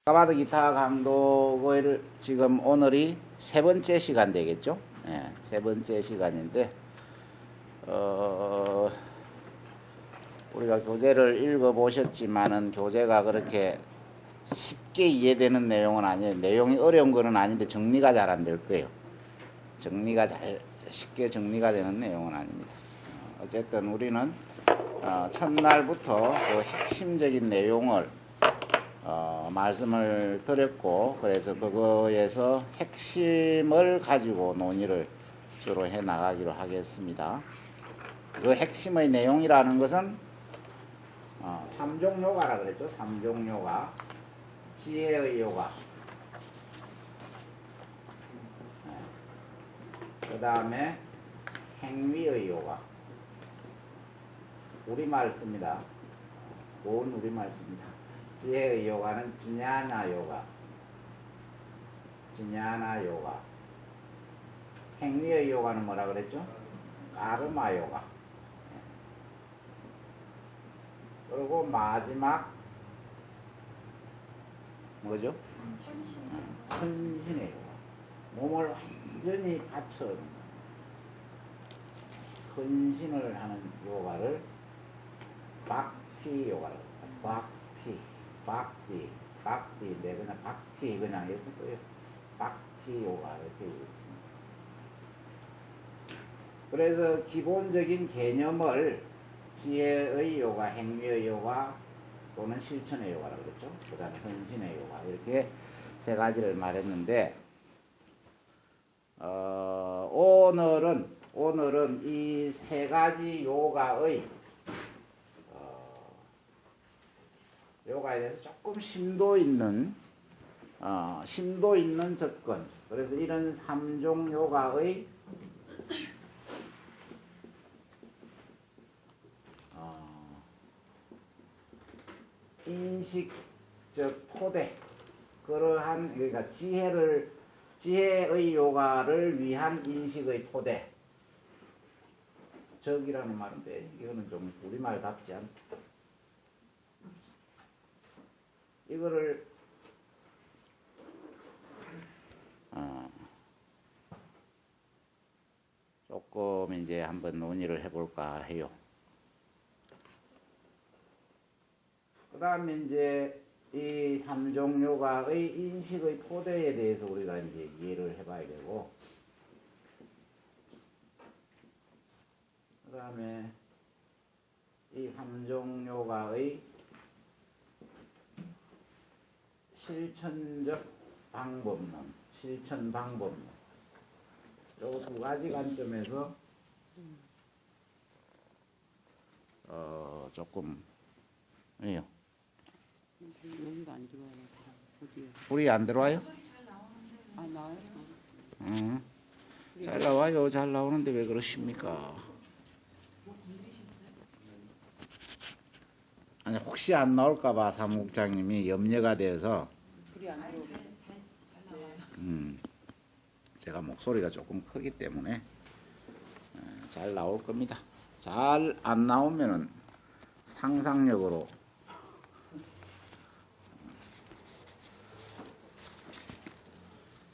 바가바드 기타 강독을 지금 오늘이 세 번째 시간 되겠죠? 예, 세 번째 시간인데, 우리가 교재를 읽어보셨지만은 교재가 그렇게 쉽게 이해되는 내용은 아니에요. 내용이 어려운 거는 아닌데 정리가 잘 안 될 거예요. 쉽게 정리가 되는 내용은 아닙니다. 어쨌든 우리는 첫날부터 그 핵심적인 내용을 말씀을 드렸고, 그래서 그거에서 핵심을 가지고 논의를 주로 해 나가기로 하겠습니다. 그 핵심의 내용이라는 것은 3종 요가라 그랬죠. 3종 요가, 지혜의 요가, 그 다음에 행위의 요가. 우리말 씁니다. 온 우리말 씁니다. 지혜의 요가는 지냐나 요가, 지냐나 요가. 행위의 요가는 뭐라 그랬죠? 까르마 요가. 그리고 마지막 뭐죠? 헌신의 요가. 몸을 완전히 바쳐 헌신을 하는 요가를 박티 요가라고 합니다. 박티인데 그냥 박티 그냥 이렇게 써요. 박티 요가 이렇게 있습니다. 그래서 기본적인 개념을 지혜의 요가, 행위의 요가 또는 실천의 요가라고 그랬죠. 그 다음에 헌신의 요가 이렇게 세 가지를 말했는데, 오늘은 이 세 가지 요가에 대해서 조금 심도 있는 접근. 그래서 이런 3종 요가의 인식적 토대, 그러니까 지혜의 요가를 위한 인식의 토대. 적이라는 말인데 이거는 좀 우리말답지 않다. 이거를 조금 이제 한번 논의를 해볼까 해요. 그 다음에 이제 이 3종 요가의 인식의 토대에 대해서 우리가 이제 이해를 해봐야 되고, 그 다음에 이 3종 요가의 실천 방법론. 요 두 가지 관점에서 조금 왜요? 여기가 안 들어와요. 불이 안 들어와요? 아, 나와요? 잘 나와요. 잘 나오는데 왜 그러십니까? 아니, 혹시 안 나올까봐 사무국장님이 염려가 돼서. 불이 안 들어와요. 제가 목소리가 조금 크기 때문에 잘 나올 겁니다. 잘 안 나오면은 상상력으로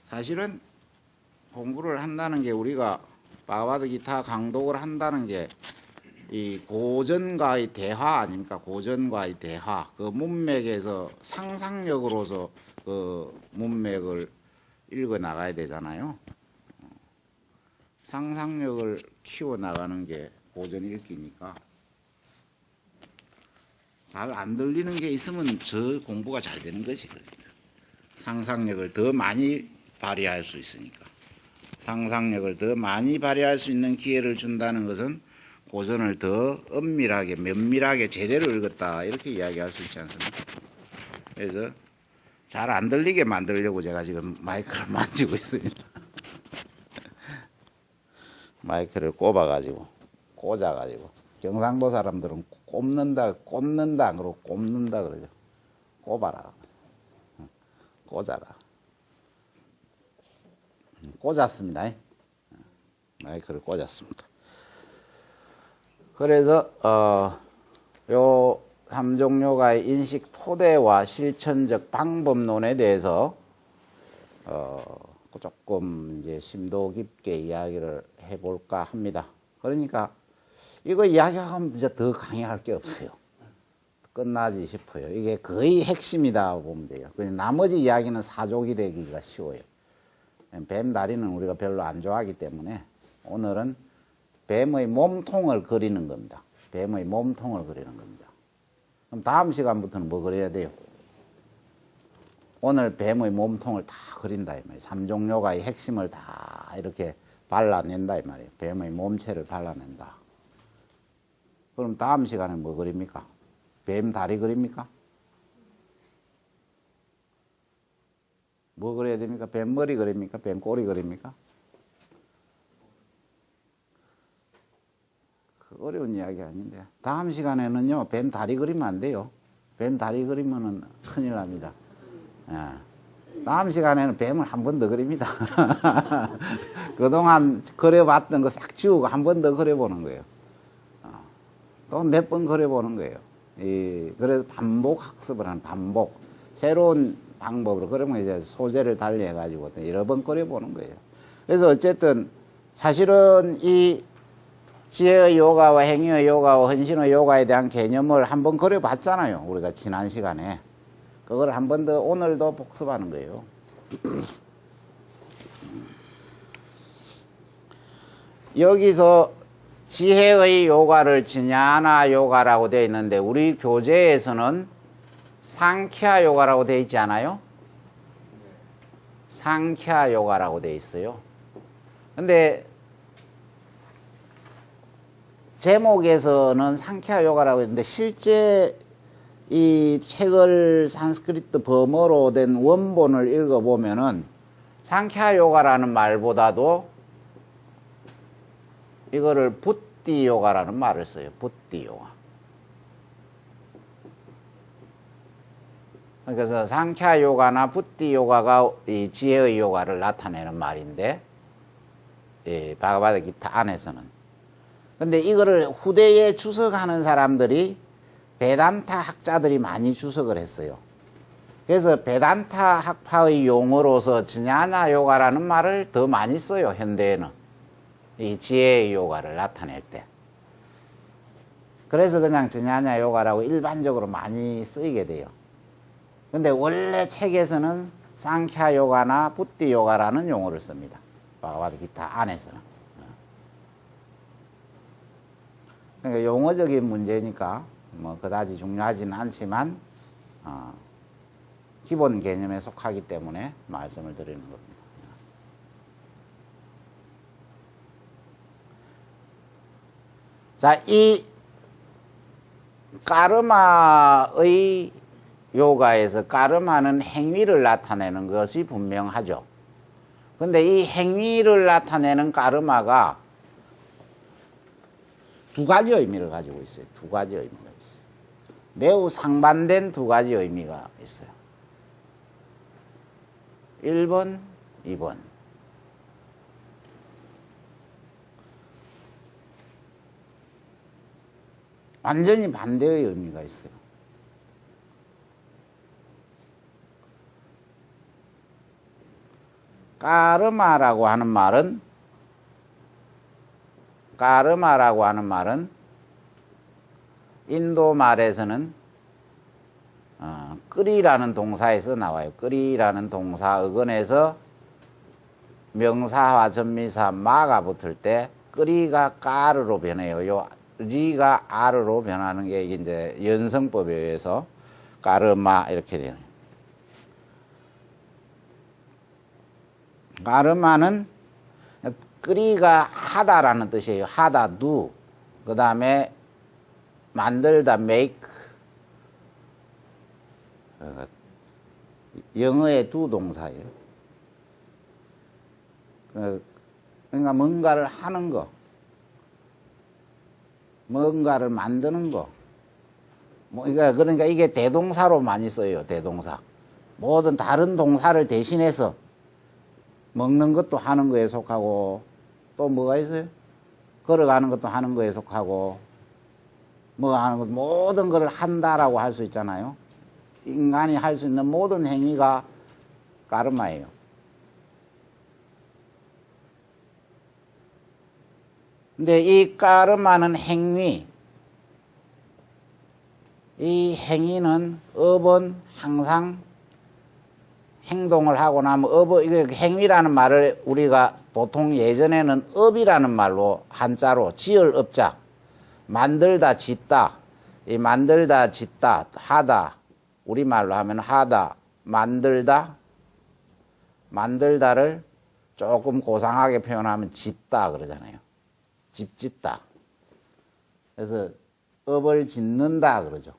사실은 공부를 한다는 게, 우리가 바가바드 기타 강독을 한다는 게 이 고전과의 대화 아닙니까? 고전과의 대화. 그 문맥에서 상상력으로서 그 문맥을 읽어 나가야 되잖아요. 상상력을 키워 나가는 게 고전 읽기니까. 잘 안 들리는 게 있으면 저 공부가 잘 되는 거지. 그러니까. 상상력을 더 많이 발휘할 수 있으니까. 상상력을 더 많이 발휘할 수 있는 기회를 준다는 것은 고전을 더 엄밀하게, 면밀하게 제대로 읽었다, 이렇게 이야기할 수 있지 않습니까? 그래서 잘 안 들리게 만들려고 제가 지금 마이크를 만지고 있습니다. 마이크를 꽂아가지고 경상도 사람들은 꽂는다 안 그러고 꼽는다 그러죠. 꼽아라, 꽂아라. 꽂았습니다. 마이크를 꽂았습니다. 그래서 요 삼종요가의 인식 토대와 실천적 방법론에 대해서 조금 이제 심도 깊게 이야기를 해볼까 합니다. 그러니까 이거 이야기하면 이제 더 강의할 게 없어요. 끝나지 싶어요. 이게 거의 핵심이다 보면 돼요. 나머지 이야기는 사족이 되기가 쉬워요. 뱀다리는 우리가 별로 안 좋아하기 때문에 오늘은 뱀의 몸통을 그리는 겁니다. 뱀의 몸통을 그리는 겁니다. 그럼 다음 시간부터는 뭐 그려야 돼요? 오늘 뱀의 몸통을 다 그린다 이 말이에요. 삼종요가의 핵심을 다 이렇게 발라낸다 이 말이에요. 뱀의 몸체를 발라낸다. 그럼 다음 시간에 뭐 그립니까? 뱀 다리 그립니까? 뭐 그려야 됩니까? 뱀 머리 그립니까? 뱀 꼬리 그립니까? 어려운 이야기 아닌데. 다음 시간에는요, 뱀 다리 그리면 안 돼요. 뱀 다리 그리면은 큰일 납니다. 예. 다음 시간에는 뱀을 한 번 더 그립니다. 그동안 그려봤던 거 싹 지우고 한 번 더 그려보는 거예요. 또 몇 번 그려보는 거예요. 그래서 반복 학습을 하는 반복. 새로운 방법으로 그러면 이제 소재를 달리 해가지고 여러 번 그려보는 거예요. 그래서 어쨌든 사실은 이 지혜의 요가와 행위의 요가와 헌신의 요가에 대한 개념을 한번 그려봤잖아요. 우리가 지난 시간에. 그걸 한 번 더 오늘도 복습하는 거예요. 여기서 지혜의 요가를 지냐나 요가라고 되어 있는데 우리 교재에서는 상ख्या 요가라고 되어 있지 않아요? 상ख्या 요가라고 되어 있어요. 근데 제목에서는 상ख्या 요가라고 했는데 실제 이 책을 산스크리트 범어로 된 원본을 읽어보면은 상ख्या 요가라는 말보다도 이거를 부띠 요가라는 말을 써요. 부띠 요가. 그래서 상ख्या 요가나 부띠 요가가 이 지혜의 요가를 나타내는 말인데, 예, 바가바드기타 안에서는. 근데 이거를 후대에 주석하는 사람들이 베단타 학자들이 많이 주석을 했어요. 그래서 베단타 학파의 용어로서 지냐나 요가라는 말을 더 많이 써요, 현대에는. 이 지혜의 요가를 나타낼 때. 그래서 그냥 지냐나 요가라고 일반적으로 많이 쓰이게 돼요. 근데 원래 책에서는 상ख्या 요가나 부띠 요가라는 용어를 씁니다. 바가바드기타 안에서는. 그러니까 용어적인 문제니까 뭐 그다지 중요하지는 않지만 기본 개념에 속하기 때문에 말씀을 드리는 겁니다. 자, 이 까르마의 요가에서 까르마는 행위를 나타내는 것이 분명하죠. 근데 이 행위를 나타내는 까르마가 두 가지 의미를 가지고 있어요. 두 가지 의미가 있어요. 매우 상반된 두 가지 의미가 있어요. 1번, 2번. 완전히 반대의 의미가 있어요. 까르마라고 하는 말은 인도 말에서는 끓이라는 동사에서 나와요. 끓이라는 동사 어근에서 명사와 전미사 마가 붙을 때 끓이가 까르로 변해요. 요 리가 아르로 변하는 게 이제 연성법에 의해서 까르마 이렇게 되네요. 까르마는 끓이가 하다라는 뜻이에요. 하다, do. 그 다음에 만들다, make. 영어의 do 동사예요. 그러니까 뭔가를 하는 거. 뭔가를 만드는 거. 그러니까 이게 대동사로 많이 써요. 대동사. 모든 다른 동사를 대신해서 먹는 것도 하는 거에 속하고 또 뭐가 있어요? 걸어가는 것도 하는 거에 속하고 뭐 하는 것, 모든 것을 한다라고 할 수 있잖아요. 인간이 할 수 있는 모든 행위가 까르마예요. 근데 이 까르마는 행위, 이 행위는 업은 항상 행동을 하고 나면 이게 행위라는 말을 우리가 보통 예전에는 업이라는 말로 한자로 지을 업자, 만들다 짓다, 이 만들다 짓다 하다, 우리말로 하면 하다 만들다를 조금 고상하게 표현하면 짓다 그러잖아요. 집 짓다. 그래서 업을 짓는다 그러죠.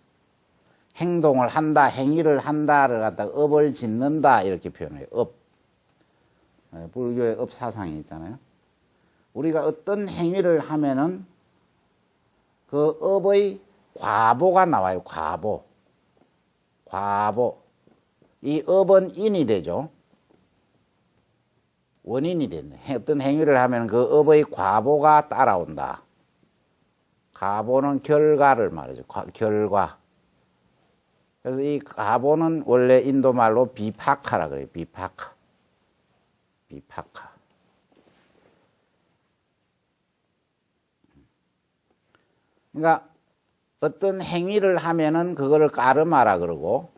행동을 한다, 행위를 한다를 갖다가 업을 짓는다 이렇게 표현해요. 업. 불교의 업 사상이 있잖아요. 우리가 어떤 행위를 하면은 그 업의 과보가 나와요. 과보. 이 업은 인이 되죠. 원인이 되는. 어떤 행위를 하면 그 업의 과보가 따라온다. 과보는 결과를 말이죠. 결과. 그래서 이 과보는 원래 인도 말로 비파카라 그래요. 비파카. 그러니까 어떤 행위를 하면은 그거를 까르마라 그러고,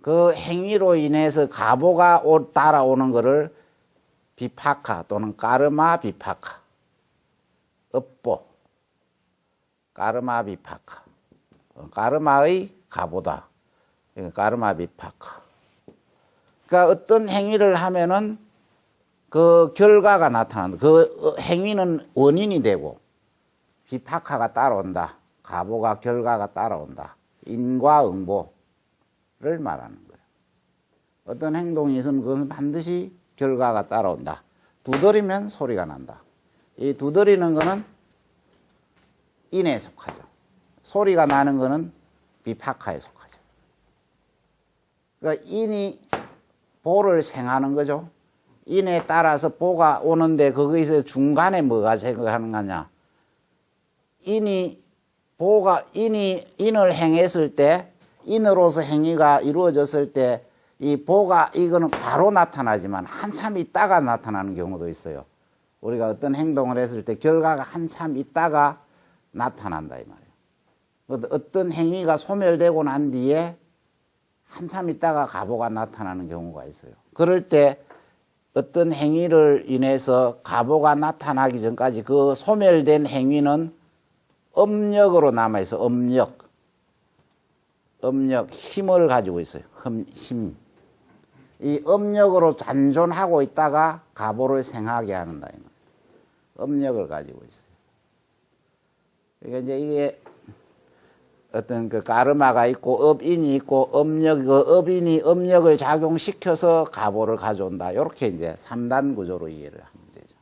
그 행위로 인해서 과보가 따라오는 거를 비파카 또는 까르마 비파카, 업보, 까르마 비파카, 까르마의 과보다, 까르마 비파카. 그러니까 어떤 행위를 하면은 그 결과가 나타난다. 그 행위는 원인이 되고 비파카가 따라온다. 과보가 결과가 따라온다. 인과응보를 말하는 거예요. 어떤 행동이 있으면 그것은 반드시 결과가 따라온다. 두드리면 소리가 난다. 이 두드리는 거는 인에 속하죠. 소리가 나는 거는 비파카에 속하죠. 그러니까 인이 보를 생하는 거죠. 인에 따라서 보가 오는데 거기서 중간에 뭐가 생각하는 거냐. 인을 행했을 때, 인으로서 행위가 이루어졌을 때, 이 보가 이거는 바로 나타나지만 한참 있다가 나타나는 경우도 있어요. 우리가 어떤 행동을 했을 때 결과가 한참 있다가 나타난다 이 말이에요. 어떤 행위가 소멸되고 난 뒤에 한참 있다가 과보가 나타나는 경우가 있어요. 그럴 때 어떤 행위를 인해서 과보가 나타나기 전까지 그 소멸된 행위는 업력으로 남아있어. 업력, 힘을 가지고 있어요. 힘. 이 업력으로 잔존하고 있다가 과보를 생하게 하는다. 업력을 가지고 있어요. 그러니까 이제 이게 어떤 그 까르마가 있고 업인이 있고 그 업인이 업력을 작용시켜서 과보를 가져온다. 이렇게 이제 3단 구조로 이해를 하면 되죠.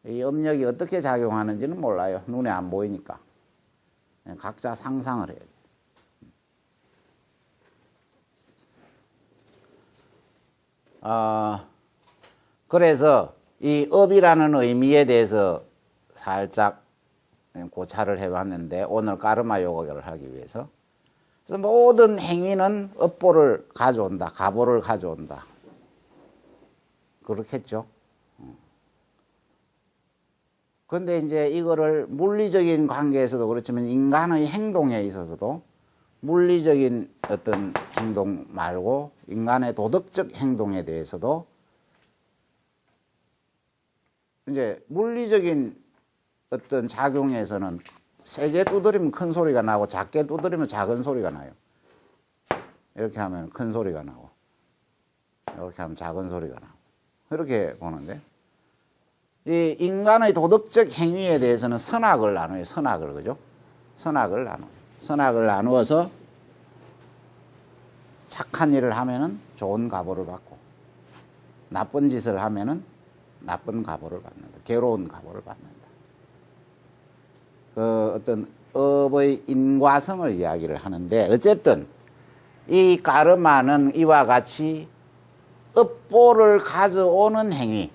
이 업력이 어떻게 작용하는지는 몰라요. 눈에 안 보이니까. 각자 상상을 해야 돼요. 그래서 이 업이라는 의미에 대해서 살짝 고찰을 해봤는데 오늘 까르마 요거를 하기 위해서 그래서 모든 행위는 업보를 가져온다. 과보를 가져온다. 그렇겠죠. 그런데 이제 이거를 물리적인 관계에서도 그렇지만 인간의 행동에 있어서도 물리적인 어떤 행동 말고 인간의 도덕적 행동에 대해서도 이제 물리적인 어떤 작용에서는 세게 두드리면 큰 소리가 나고 작게 두드리면 작은 소리가 나요. 이렇게 하면 큰 소리가 나고 이렇게 하면 작은 소리가 나고 이렇게 보는데 이 인간의 도덕적 행위에 대해서는 선악을 나눠요. 선악을 그죠? 선악을 나누어서 착한 일을 하면은 좋은 과보를 받고 나쁜 짓을 하면은 나쁜 과보를 받는다. 괴로운 과보를 받는다. 그 어떤 업의 인과성을 이야기를 하는데 어쨌든 이 까르마는 이와 같이 업보를 가져오는 행위.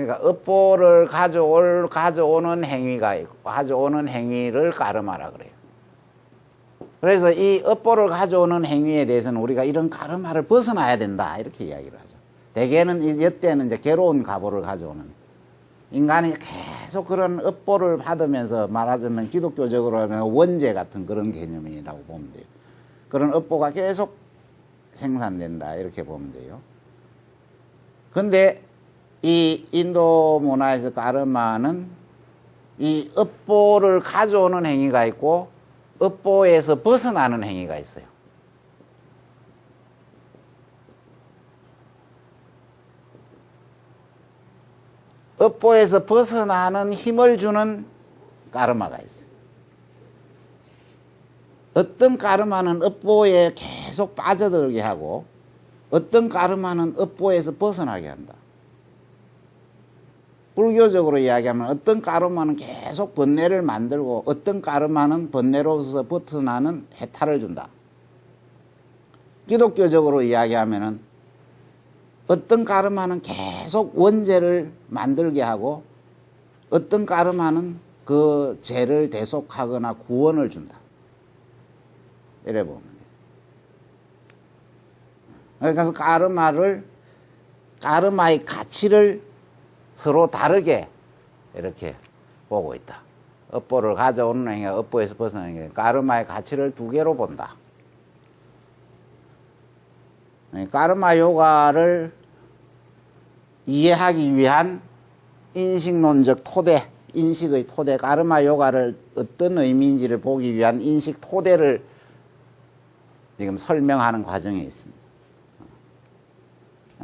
그러니까 업보를 가져오는 행위가 있고 가져오는 행위를 까르마라 그래요. 그래서 이 업보를 가져오는 행위에 대해서는 우리가 이런 까르마를 벗어나야 된다 이렇게 이야기를 하죠. 대개는 이때는 이제 괴로운 가보를 가져오는 인간이 계속 그런 업보를 받으면서 말하자면 기독교적으로 하면 원죄 같은 그런 개념이라고 보면 돼요. 그런 업보가 계속 생산된다 이렇게 보면 돼요. 근데 이 인도 문화에서 까르마는 이 업보를 가져오는 행위가 있고 업보에서 벗어나는 행위가 있어요. 업보에서 벗어나는 힘을 주는 까르마가 있어요. 어떤 까르마는 업보에 계속 빠져들게 하고 어떤 까르마는 업보에서 벗어나게 한다. 불교적으로 이야기하면 어떤 까르마는 계속 번뇌를 만들고 어떤 까르마는 번뇌로서 벗어나는 해탈을 준다. 기독교적으로 이야기하면은 어떤 까르마는 계속 원죄를 만들게 하고 어떤 까르마는 그 죄를 대속하거나 구원을 준다. 이래 보면 돼요. 그래서 까르마의 가치를 서로 다르게 이렇게 보고 있다. 업보를 가져오는 행위가 업보에서 벗어나는 행위, 까르마의 가치를 두 개로 본다. 까르마 요가를 이해하기 위한 인식론적 토대, 인식의 토대, 까르마 요가를 어떤 의미인지를 보기 위한 인식 토대를 지금 설명하는 과정에 있습니다.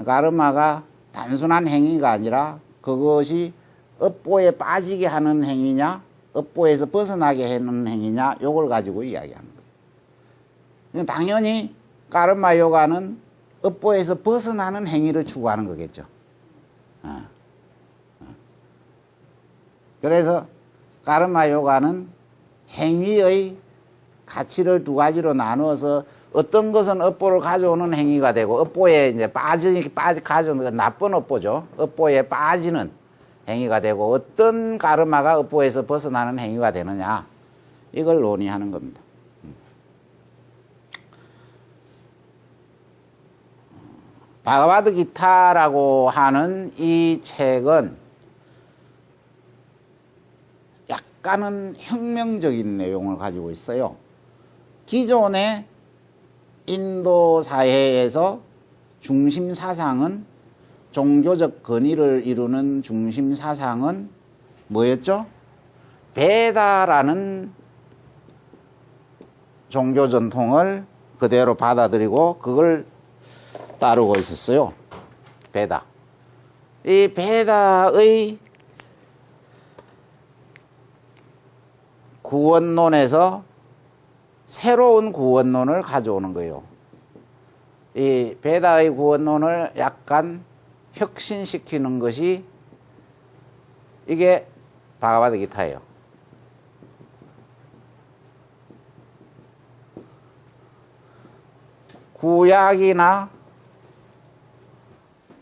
까르마가 단순한 행위가 아니라 그것이 업보에 빠지게 하는 행위냐, 업보에서 벗어나게 하는 행위냐, 요걸 가지고 이야기하는 거예요. 당연히 까르마 요가는 업보에서 벗어나는 행위를 추구하는 거겠죠. 그래서 까르마 요가는 행위의 가치를 두 가지로 나누어서 어떤 것은 업보를 가져오는 행위가 되고 업보에 이제 가져오는 나쁜 업보죠. 업보에 빠지는 행위가 되고 어떤 까르마가 업보에서 벗어나는 행위가 되느냐 이걸 논의하는 겁니다. 바가바드 기타라고 하는 이 책은 약간은 혁명적인 내용을 가지고 있어요. 기존의 인도 사회에서 중심 사상은 종교적 권위를 이루는 중심 사상은 뭐였죠? 베다라는 종교 전통을 그대로 받아들이고 그걸 따르고 있었어요. 베다. 이 베다의 구원론에서 새로운 구원론을 가져오는 거예요. 이 베다의 구원론을 약간 혁신시키는 것이 이게 바가바드 기타예요. 구약이나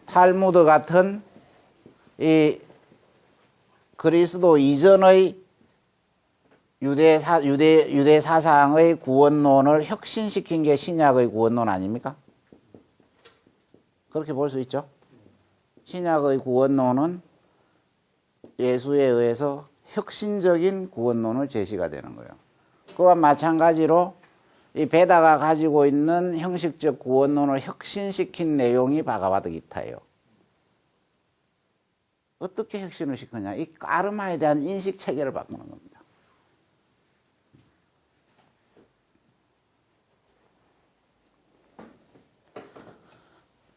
탈무드 같은 이 그리스도 이전의 유대 사상의 구원론을 혁신시킨 게 신약의 구원론 아닙니까? 그렇게 볼 수 있죠. 신약의 구원론은 예수에 의해서 혁신적인 구원론을 제시가 되는 거예요. 그와 마찬가지로 이 베다가 가지고 있는 형식적 구원론을 혁신시킨 내용이 바가바드 기타예요. 어떻게 혁신을 시키냐? 이 까르마에 대한 인식 체계를 바꾸는 겁니다.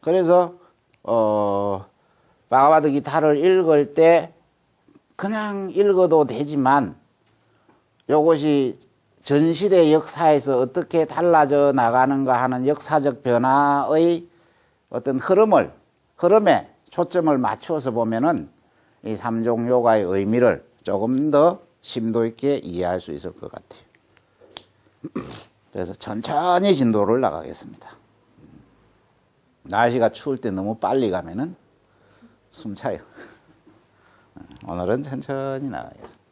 그래서 바가바드 기타를 읽을 때 그냥 읽어도 되지만 이것이 전시대 역사에서 어떻게 달라져 나가는가 하는 역사적 변화의 어떤 흐름에 초점을 맞추어서 보면은 이 삼종 요가의 의미를 조금 더 심도 있게 이해할 수 있을 것 같아요. 그래서 천천히 진도를 나가겠습니다. 날씨가 추울 때 너무 빨리 가면은 숨차요. 오늘은 천천히 나가겠습니다.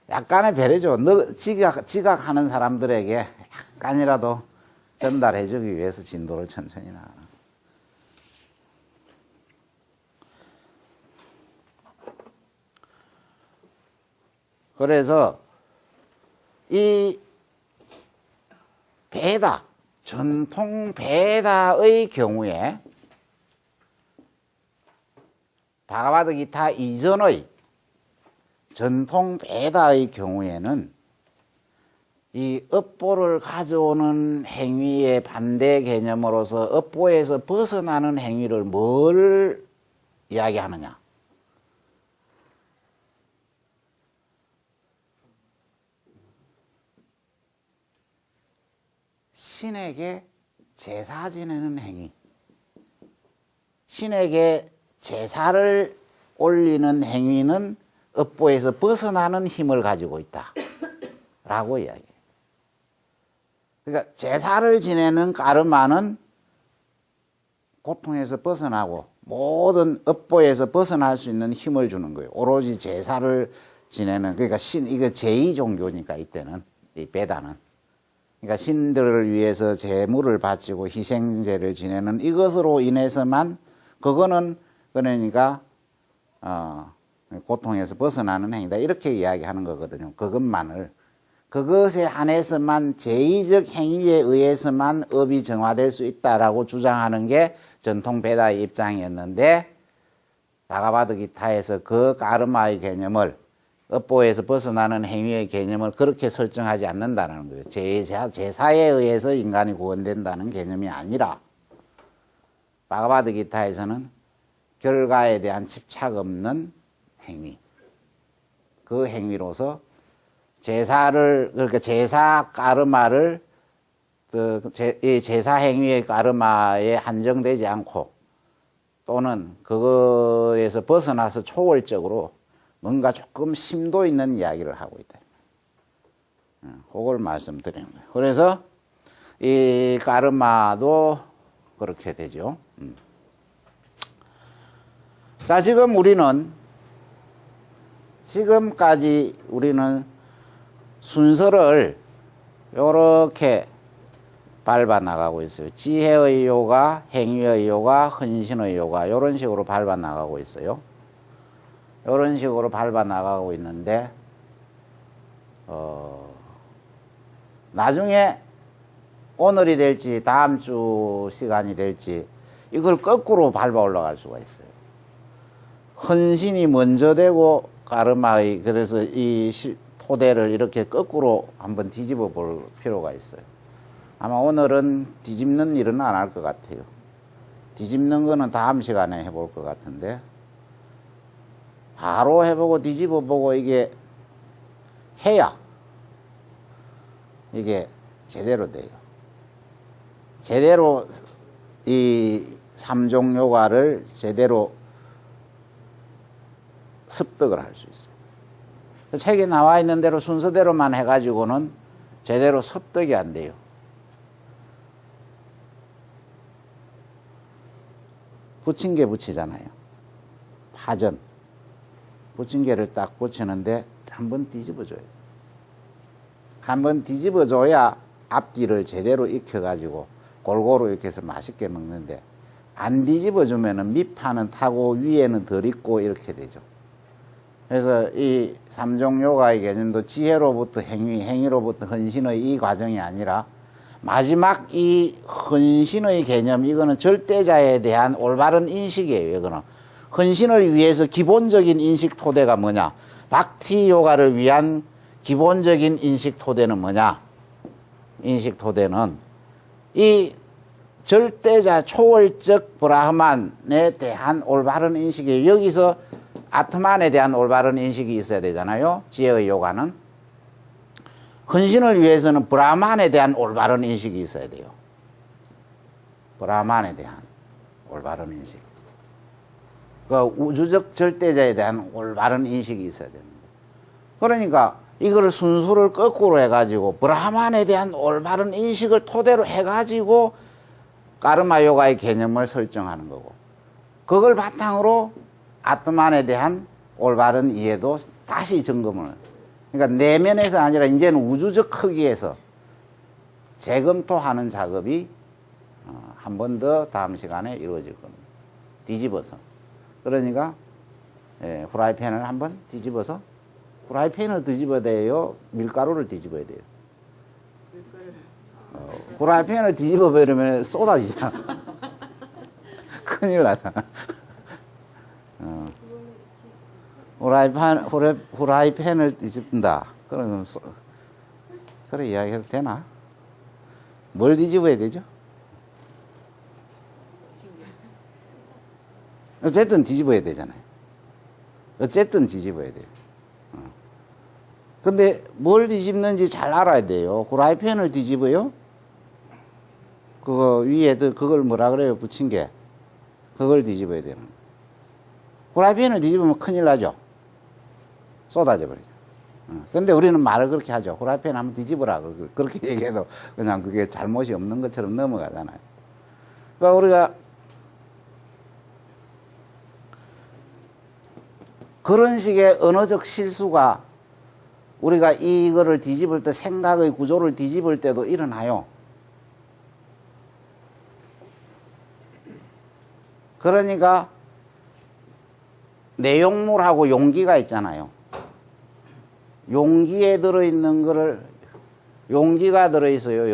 약간의 배려죠. 지각하는 사람들에게 약간이라도 전달해주기 위해서 진도를 천천히 나가는. 그래서 이 베다, 전통 베다의 경우에 바가바드기타 이전의 전통 베다의 경우에는 이 업보를 가져오는 행위의 반대 개념으로서 업보에서 벗어나는 행위를 뭘 이야기하느냐? 신에게 제사 지내는 행위. 신에게 제사를 올리는 행위는 업보에서 벗어나는 힘을 가지고 있다. 라고 이야기해요. 그러니까 제사를 지내는 까르마는 고통에서 벗어나고 모든 업보에서 벗어날 수 있는 힘을 주는 거예요. 오로지 제사를 지내는, 그러니까 이거 제2종교니까 이때는, 이 베다는. 그러니까 신들을 위해서 제물을 바치고 희생제를 지내는 이것으로 인해서만, 그거는 그러니까 고통에서 벗어나는 행위다, 이렇게 이야기하는 거거든요. 그것에 한해서만 제2적 행위에 의해서만 업이 정화될 수 있다라고 주장하는 게 전통 베다의 입장이었는데, 바가바드기타에서 그 까르마의 개념을, 업보에서 벗어나는 행위의 개념을 그렇게 설정하지 않는다는 거예요. 제사에 의해서 인간이 구원된다는 개념이 아니라, 바가바드기타에서는 결과에 대한 집착 없는 행위, 그 행위로서 그러니까 제사 까르마를, 이 제사 행위의 까르마에 한정되지 않고, 또는 그거에서 벗어나서 초월적으로 뭔가 조금 심도 있는 이야기를 하고 있다. 그걸 말씀드리는 거예요. 그래서 이 까르마도 그렇게 되죠. 자, 지금까지 우리는 순서를 요렇게 밟아 나가고 있어요. 지혜의 요가, 행위의 요가, 헌신의 요가, 요런 식으로 밟아 나가고 있어요. 요런 식으로 밟아 나가고 있는데, 나중에 오늘이 될지 다음 주 시간이 될지 이걸 거꾸로 밟아 올라갈 수가 있어요. 헌신이 먼저 되고 까르마의, 그래서 이 토대를 이렇게 거꾸로 한번 뒤집어 볼 필요가 있어요. 아마 오늘은 뒤집는 일은 안 할 것 같아요. 뒤집는 거는 다음 시간에 해볼 것 같은데, 바로 해보고 뒤집어 보고 이게 해야 이게 제대로 돼요. 제대로 이 삼종 요가를 제대로 습득을 할 수 있어요. 책에 나와 있는 대로 순서대로만 해가지고는 제대로 습득이 안 돼요. 부침개 붙이잖아요. 파전. 부침개를 딱 붙이는데 한번 뒤집어줘야 돼요. 한번 뒤집어줘야 앞뒤를 제대로 익혀가지고 골고루 이렇게 해서 맛있게 먹는데, 안 뒤집어주면은 밑판은 타고 위에는 덜 익고 이렇게 되죠. 그래서 이 삼종 요가의 개념도 지혜로부터 행위로부터 헌신의 이 과정이 아니라, 마지막 이 헌신의 개념, 이거는 절대자에 대한 올바른 인식이에요. 이거는 헌신을 위해서 기본적인 인식 토대가 뭐냐? 박티 요가를 위한 기본적인 인식 토대는 뭐냐? 인식 토대는 이 절대자 초월적 브라흐만에 대한 올바른 인식이에요. 여기서 아트만에 대한 올바른 인식이 있어야 되잖아요. 지혜의 요가는. 헌신을 위해서는 브라흐만에 대한 올바른 인식이 있어야 돼요. 브라흐만에 대한 올바른 인식. 그 우주적 절대자에 대한 올바른 인식이 있어야 됩니다. 그러니까 이거를 순수를 거꾸로 해가지고 브라흐만에 대한 올바른 인식을 토대로 해가지고 까르마 요가의 개념을 설정하는 거고, 그걸 바탕으로 아트만에 대한 올바른 이해도 다시 점검을. 그러니까 내면에서 아니라 이제는 우주적 크기에서 재검토하는 작업이 한 번 더 다음 시간에 이루어질 겁니다. 뒤집어서. 그러니까 후라이팬을 한번 뒤집어서, 후라이팬을 뒤집어야 돼요? 밀가루를 뒤집어야 돼요? 후라이팬을 뒤집어 버리면 쏟아지잖아. 큰일 나잖아. 후라이팬을 뒤집는다. 그러면 그래 이야기해도 되나? 뭘 뒤집어야 되죠? 어쨌든 뒤집어야 되잖아요. 어쨌든 뒤집어야 돼요. 근데 뭘 뒤집는지 잘 알아야 돼요. 후라이팬을 뒤집어요? 그거 위에 그걸 뭐라 그래요? 붙인 게. 그걸 뒤집어야 되는 거예요. 후라이팬을 뒤집으면 큰일 나죠? 쏟아져 버리죠. 근데 우리는 말을 그렇게 하죠. 후라이팬 한번 뒤집어라. 그렇게 얘기해도 그냥 그게 잘못이 없는 것처럼 넘어가잖아요. 그러니까 우리가 그런 식의 언어적 실수가 우리가 이거를 뒤집을 때 생각의 구조를 뒤집을 때도 일어나요. 그러니까 내용물하고 용기가 있잖아요. 용기에 들어있는 거를, 용기가 들어있어요.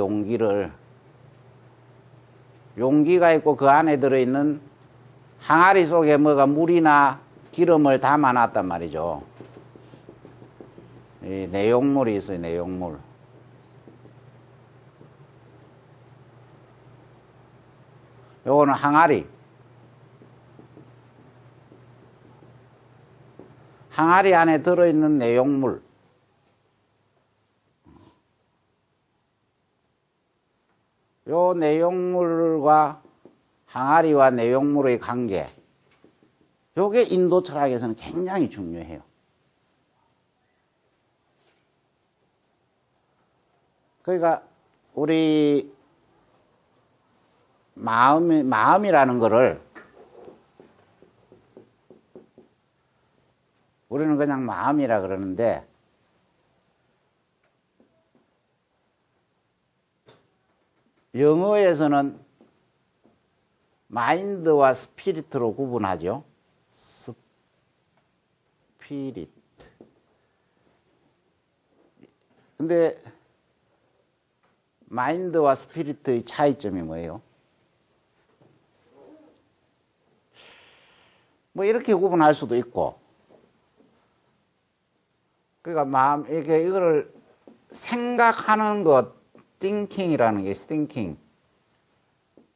용기가 있고 그 안에 들어있는 항아리 속에 뭐가 물이나 기름을 담아놨단 말이죠. 이 내용물이 있어요. 내용물. 요거는 항아리. 항아리 안에 들어있는 내용물. 요 내용물과 항아리와 내용물의 관계. 요게 인도 철학에서는 굉장히 중요해요. 그러니까 우리 마음이라는 거를 우리는 그냥 마음이라 그러는데 영어에서는 마인드와 스피릿으로 구분하죠. 스피릿. 근데 마인드와 스피릿의 차이점이 뭐예요? 뭐 이렇게 구분할 수도 있고, 그러니까 이렇게 이거를 생각하는 것, thinking이라는 게 thinking.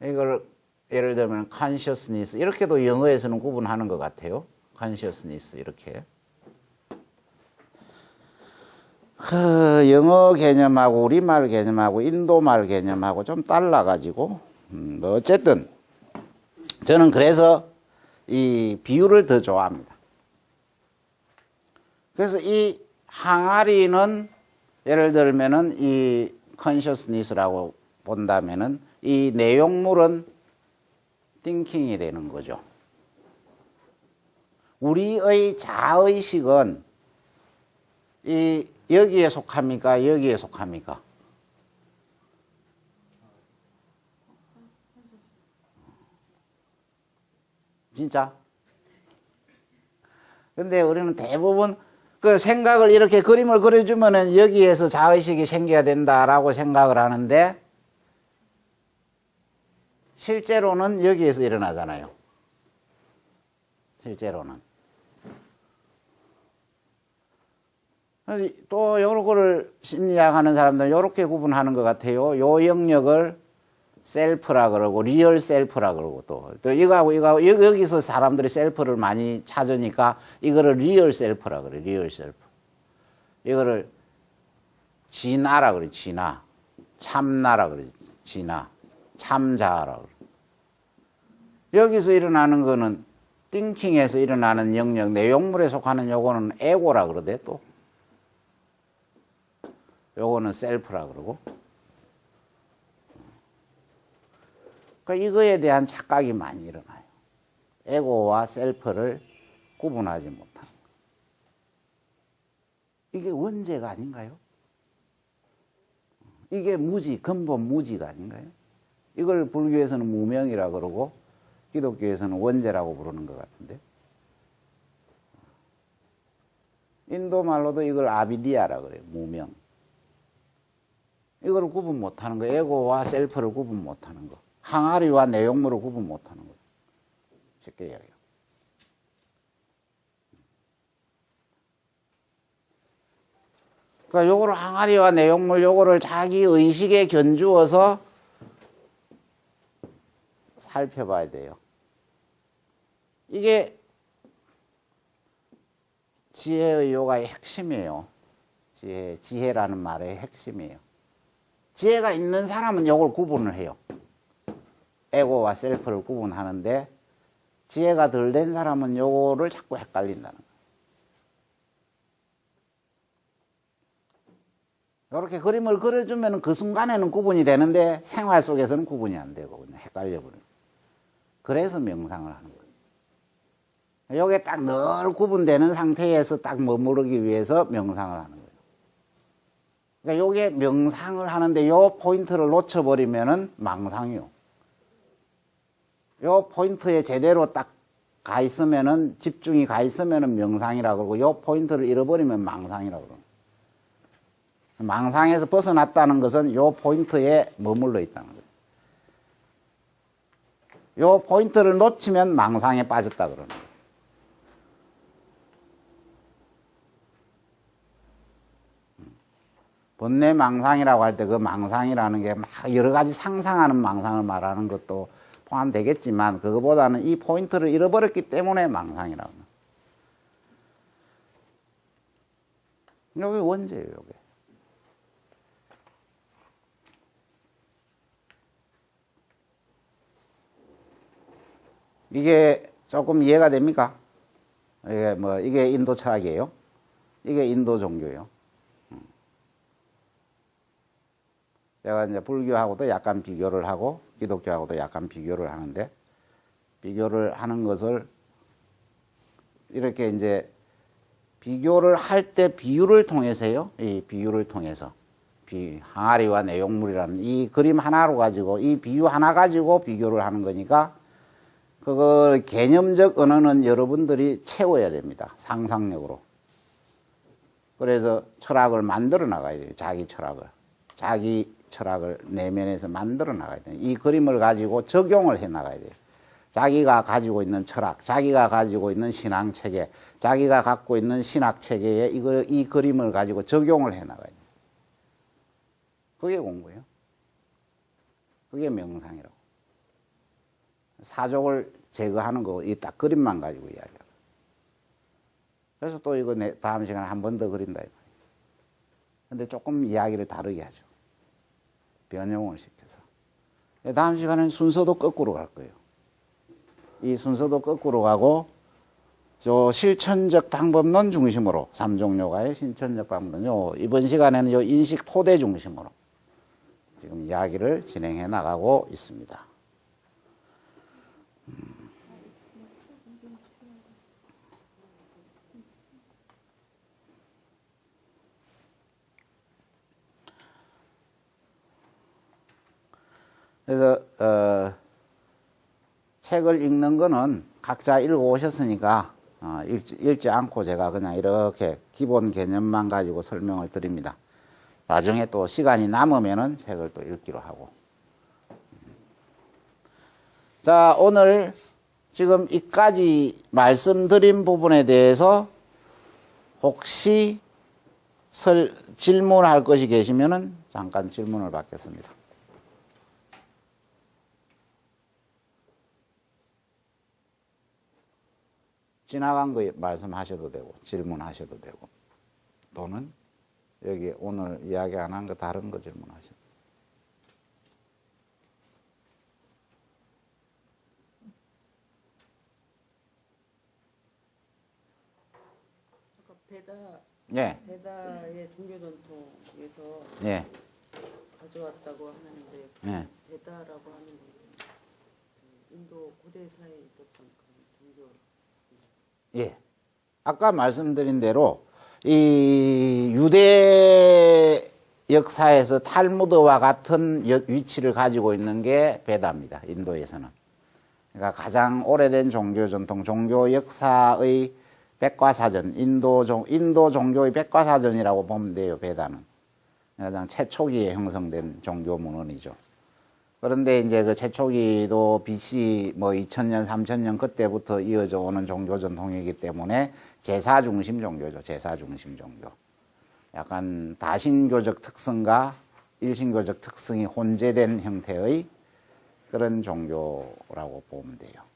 이걸 예를 들면 consciousness 이렇게도 영어에서는 구분하는 것 같아요. consciousness 이렇게. 영어 개념하고 우리말 개념하고 인도말 개념하고 좀 달라가지고 뭐 어쨌든 저는 그래서 이 비유를 더 좋아합니다. 그래서 이 항아리는 예를 들면은 이 consciousness라고 본다면은 이 내용물은 thinking이 되는 거죠. 우리의 자의식은 여기에 속합니까? 여기에 속합니까? 진짜? 근데 우리는 대부분 그 생각을 이렇게 그림을 그려주면은 여기에서 자의식이 생겨야 된다라고 생각을 하는데 실제로는 여기에서 일어나잖아요. 실제로는. 또 요거를 심리학 하는 사람들은 요렇게 구분하는 것 같아요. 요 영역을 셀프라 그러고 리얼 셀프라 그러고 또 이거하고 여기서 사람들이 셀프를 많이 찾으니까 이거를 리얼 셀프라 그래. 리얼 셀프. 이거를 진아라 그래. 진아. 참나라 그래. 진아. 참자라 그래. 여기서 일어나는 거는 띵킹에서 일어나는 영역 내용물에 속하는 요거는 에고라 그러대 또. 요거는 셀프라 그러고. 그러니까 이거에 대한 착각이 많이 일어나요. 에고와 셀프를 구분하지 못하는 거예요. 이게 원죄가 아닌가요? 이게 무지, 근본 무지가 아닌가요? 이걸 불교에서는 무명이라 그러고 기독교에서는 원죄라고 부르는 것 같은데. 인도 말로도 이걸 아비디아라 그래요. 무명. 이걸 구분 못하는 거. 에고와 셀프를 구분 못하는 거. 항아리와 내용물을 구분 못하는 거. 쉽게 이야기해요. 그러니까 요거를 항아리와 내용물 요거를 자기 의식에 견주어서 살펴봐야 돼요. 이게 지혜의 요가의 핵심이에요. 지혜라는 말의 핵심이에요. 지혜가 있는 사람은 요걸 구분을 해요. 에고와 셀프를 구분하는데 지혜가 덜 된 사람은 요거를 자꾸 헷갈린다는 거예요. 이렇게 그림을 그려주면 그 순간에는 구분이 되는데 생활 속에서는 구분이 안 되고 그냥 헷갈려버려요. 그래서 명상을 하는 거예요. 이게 딱 늘 구분되는 상태에서 딱 머무르기 위해서 명상을 하는 거예요. 그러니까 이게 명상을 하는데 요 포인트를 놓쳐버리면은 망상이요. 요 포인트에 제대로 딱 가 있으면은 집중이 가 있으면은 명상이라고 그러고 요 포인트를 잃어버리면 망상이라고 그러고. 망상에서 벗어났다는 것은 요 포인트에 머물러 있다는 거예요. 요 포인트를 놓치면 망상에 빠졌다 그러는 거예요. 본래 망상이라고 할 때 그 망상이라는 게 막 여러 가지 상상하는 망상을 말하는 것도 포함되겠지만 그거보다는 이 포인트를 잃어버렸기 때문에 망상이라고 합니다. 이게 원죄예요, 이게. 이게 조금 이해가 됩니까? 이게 인도 철학이에요. 이게 인도 종교예요. 제가 이제 불교하고도 약간 비교를 하고 기독교하고도 약간 비교를 하는데 비교를 하는 것을 이렇게 이제 비교를 할 때 비유를 통해서 해요. 이 비유를 통해서. 항아리와 내용물이라는 이 그림 하나로 가지고 이 비유 하나 가지고 비교를 하는 거니까 그거 개념적 언어는 여러분들이 채워야 됩니다. 상상력으로. 그래서 철학을 만들어 나가야 돼요. 자기 철학을 내면에서 만들어 나가야 돼요. 이 그림을 가지고 적용을 해 나가야 돼요. 자기가 가지고 있는 철학, 자기가 가지고 있는 신앙 체계, 자기가 갖고 있는 신학 체계에 이 그림을 가지고 적용을 해 나가야 돼요. 그게 공부예요. 그게 명상이라고. 사족을 제거하는 거, 이 딱 그림만 가지고 이야기하고. 그래서 또 이거 다음 시간에 한 번 더 그린다. 근데 조금 이야기를 다르게 하죠. 변형을 시켜서. 다음 시간에는 순서도 거꾸로 갈 거예요. 이 순서도 거꾸로 가고, 실천적 방법론 중심으로, 삼종요가의 실천적 방법론, 이번 시간에는 인식 토대 중심으로 지금 이야기를 진행해 나가고 있습니다. 그래서 책을 읽는 거는 각자 읽어 오셨으니까 읽지 않고 제가 그냥 이렇게 기본 개념만 가지고 설명을 드립니다. 나중에 또 시간이 남으면은 책을 또 읽기로 하고. 자, 오늘 지금 이까지 말씀드린 부분에 대해서 혹시 질문할 것이 계시면은 잠깐 질문을 받겠습니다. 지나간 거 말씀하셔도 되고 질문하셔도 되고 또는 여기 오늘 이야기 안 한 거 다른 거 질문하셔도 베다의 종교 전통에서 예. 가져왔다고 하는데 예. 베다라고 하는 건 인도 고대 사회에 있었던 그런 종교. 예. 아까 말씀드린 대로 이 유대 역사에서 탈무드와 같은 위치를 가지고 있는 게 베다입니다. 인도에서는. 그러니까 가장 오래된 종교 전통, 종교 역사의 백과사전, 인도 종교의 백과사전이라고 보면 돼요, 베다는. 가장 최초기에 형성된 종교 문헌이죠. 그런데 이제 그 최초기도 BC 뭐 2000년, 3000년 그때부터 이어져 오는 종교 전통이기 때문에 제사 중심 종교죠. 제사 중심 종교. 약간 다신교적 특성과 일신교적 특성이 혼재된 형태의 그런 종교라고 보면 돼요.